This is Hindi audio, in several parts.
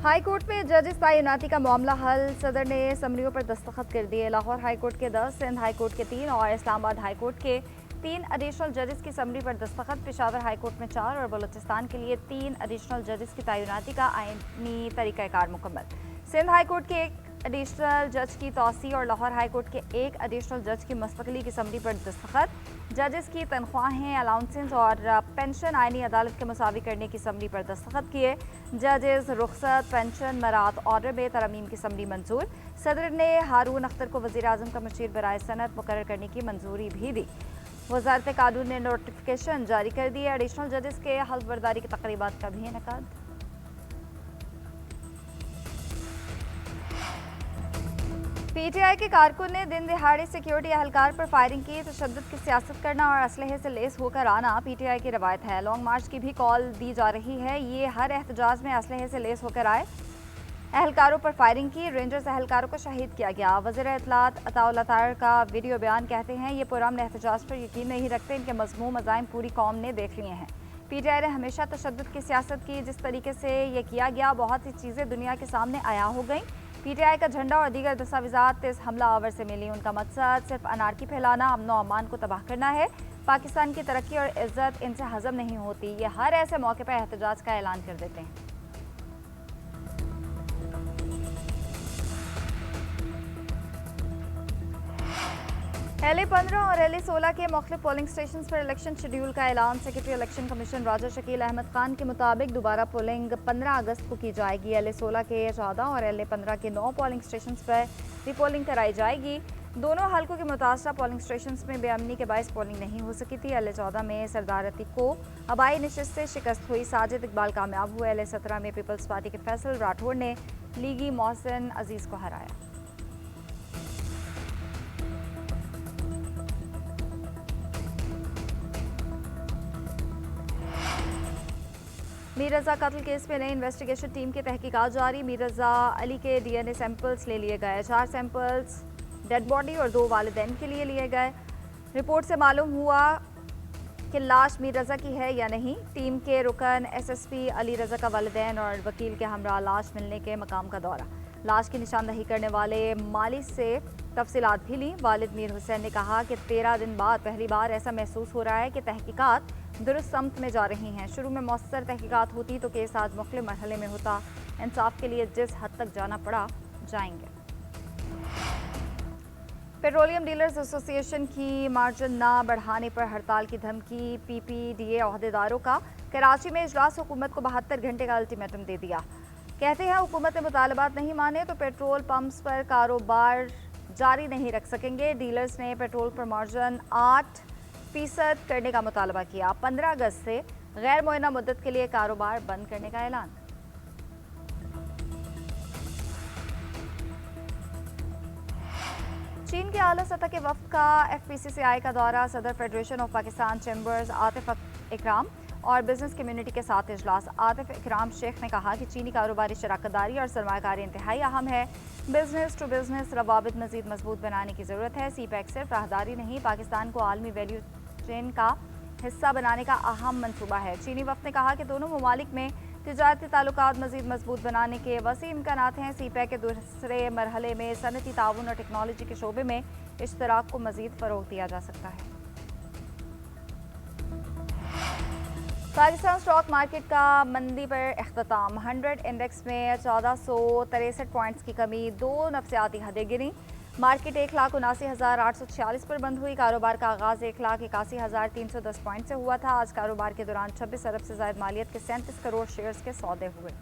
हाई कोर्ट में जजेस तैनाती का मामला हल। सदर ने समरियों पर दस्तखत कर दिए। लाहौर हाई कोर्ट के 10, सिंध हाई कोर्ट के 3 और इस्लामाबाद हाई कोर्ट के 3 एडिशनल जजेस की समरी पर दस्तखत। पेशावर हाई कोर्ट में 4 और बलूचिस्तान के लिए 3 एडिशनल जजेस की तैनाती का आईनी तरीक़ाकार मुकम्मल। सिंध हाई कोर्ट के 1 एडिशनल जज की तौसी और लाहौर हाई कोर्ट के 1 एडिशनल जज की मुस्तकिली की समरी पर दस्तखत। जजेस की तनख्वाहें, अलाउंसेस और पेंशन आईनी अदालत के मुसावी करने की समरी पर दस्तखत किए। जजेस रुखसत, पेंशन, मरात ऑर्डर में तरमीम की समरी मंजूर। सदर ने हारून अख्तर को वज़ीर आज़म का मशीर बराए सनत मुकर्रर करने की मंजूरी भी दी। वज़ारत कानून ने नोटिफिकेशन जारी कर दिए। एडिशनल जजेस के हल्फ बर्दारी की तकरीबात का भी इनेकाद। पीटीआई के कारकुन ने दिन दिहाड़े सिक्योरिटी एहलकार पर फायरिंग की। तशद्दुद की सियासत करना और असलहे से लेस होकर आना पीटीआई की रवायत है। लॉन्ग मार्च की भी कॉल दी जा रही है। ये हर एहतजाज में असलहे से लेस होकर आए, एहलकारों पर फायरिंग की। रेंजर्स एहलकारों को शहीद किया गया। वज़ीर इत्तलात अताउल्लाह तार का वीडियो बयान कहते हैं, ये पुरअमन एहतजाज पर यकीन नहीं रखते। इनके मज़मूम अज़ाइम पूरी कौम ने देख लिए हैं। पीटीआई ने हमेशा तशद्दुद की सियासत की। जिस तरीके से ये किया गया, बहुत सी चीज़ें दुनिया के सामने आया हो गई। पीटीआई का झंडा और दीगर दस्तावेजात इस हमला आवर से मिली। उनका मकसद सिर्फ अनारकी फैलाना, अमन और अमान को तबाह करना है। पाकिस्तान की तरक्की और इज्जत इनसे हजम नहीं होती। ये हर ऐसे मौके पर एहतजाज का ऐलान कर देते हैं। LA-15 और LA-16 के मुख्तलिफ पोलिंग स्टेशन पर इलेक्शन शेड्यूल का ऐलान। सेक्रेटरी इलेक्शन कमीशन राजा शकील अहमद खान के मुताबिक दोबारा पोलिंग 15 अगस्त को की जाएगी। LA-16 के 14 और LA-15 के 9 पोलिंग स्टेशन पर रीपोलिंग कराई जाएगी। दोनों हल्कों के मुतासरा पोलिंग स्टेशन में बेअमनी के बायस पोलिंग नहीं हो सकी थी। LA-14 में सरदार अतीक को हवाई नशिस्त से शिकस्त हुई। साजिद इकबाल कामयाब हुए। LA-17 में पीपल्स पार्टी के फैसल राठौड़ ने लीगी मोहसिन अजीज़ को हराया। मीर रज़ा कत्ल केस में नई इन्वेस्टिगेशन टीम की तहकीकात जारी। मीर रज़ा अली के DNA सैंपल्स ले लिए गए। 4 सैंपल्स डेड बॉडी और 2 वालिदैन के लिए गए। रिपोर्ट से मालूम हुआ कि लाश मीर रज़ा की है या नहीं। टीम के रुकन SSP अली रज़ा का वालिदैन और वकील के हमरा लाश मिलने के मकाम का दौरा। लाश की निशानदही करने वाले माली से तफसीलात भी ली। वालिद मीर हुसैन ने कहा कि 13 दिन बाद पहली बार ऐसा महसूस हो रहा है कि तहकीकात दुरुस्त समत में जा रही हैं। शुरू में मौसर तहकीकात होती तो केस आज मुख्तलिफ मरहले में होता। इंसाफ के लिए जिस हद तक जाना पड़ा, जाएंगे। पेट्रोलियम डीलर्स एसोसिएशन की मार्जिन ना बढ़ाने पर हड़ताल की धमकी। PPDA अहदेदारों का कराची में इजलास। हुकूमत को 72 घंटे का अल्टीमेटम दे दिया। कहते हैं हुकूमत ने मुतालबात नहीं माने तो पेट्रोल पंप्स पर कारोबार जारी नहीं रख सकेंगे। डीलर्स ने पेट्रोल पर मार्जिन 8% करने का मुतालबा किया। 15 अगस्त से गैर मुअय्यना मुद्दत के लिए कारोबार बंद करने का ऐलान। चीन के आला सतह के वफ्द का FPCCI का दौरा। सदर federation of Pakistan chambers Atif इकराम और बिजनेस कम्युनिटी के साथ इजलास। आतिफ इकराम शेख ने कहा कि चीनी कारोबारी शराकतदारी और सरमायाकारी इंतहाई अहम है। बिजनेस टू बिजनेस रवाबित मजीद मजबूत बनाने की ज़रूरत है। CPEC सिर्फ राहदारी नहीं, पाकिस्तान को आलमी वैल्यू चेन का हिस्सा बनाने का अहम मनसूबा है। चीनी वफ्द ने कहा कि दोनों ममालिक में तिजारती ताल्लुकात मजीद मजबूत बनाने के वसी इम्कानात हैं। CPEC के दूसरे मरहले में सनती ताउन और टेक्नोलॉजी के शोबे में इश्तराक को मजीद फ़रोग़ दिया जा सकता है। पाकिस्तान स्टॉक मार्केट का मंदी पर इख्तिताम। 100 इंडेक्स में 1463 पॉइंट्स की कमी। 2 नफ्सियाती हदें गिरी। मार्केट 1,79,846 पर बंद हुई। कारोबार का आगाज़ 1,81,310 पॉइंट से हुआ था। आज कारोबार के दौरान 26 अरब से ज़ायद मालियत के 37 करोड़ शेयर्स के सौदे हुए।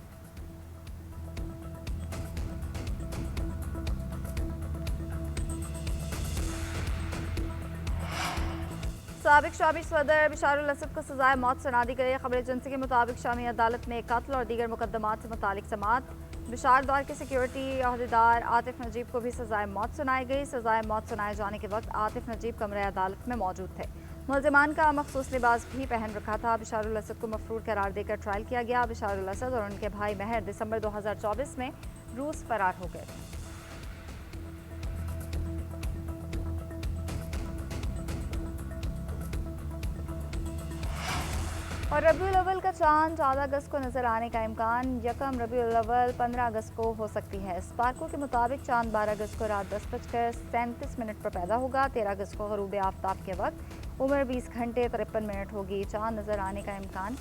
साबिक शामी सदर बिशारुल असद को सजाए मौत सुना दी गई। खबर एजेंसी के मुताबिक शामी अदालत में कत्ल और दीगर मुकदमात से मुतालिक समात। बिशार दौर के सिक्योरिटी अहदेदार आतिफ नजीब को भी सजाए मौत सुनाई गई। सजाए मौत सुनाए जाने के वक्त आतिफ नजीब कमरे अदालत में मौजूद थे। मुलजिमान का मखसूस लिबास भी पहन रखा था। बिशारुल असद को मफरूर करार देकर ट्रायल किया गया। बिशारुल असद और उनके भाई महर दिसंबर 2024 में रूस फरार हो गए थे। और रबीउल अव्वल का चांद 14 अगस्त को नजर आने का इम्कान। यकम रबीउल अव्वल 15 अगस्त को हो सकती है। स्पार्को के मुताबिक चांद 12 अगस्त को रात 10:37 पर पैदा होगा। 13 अगस्त को गरूब आफ्ताब के वक्त उम्र 20 घंटे 53 मिनट होगी। चांद नजर आने का इम्कान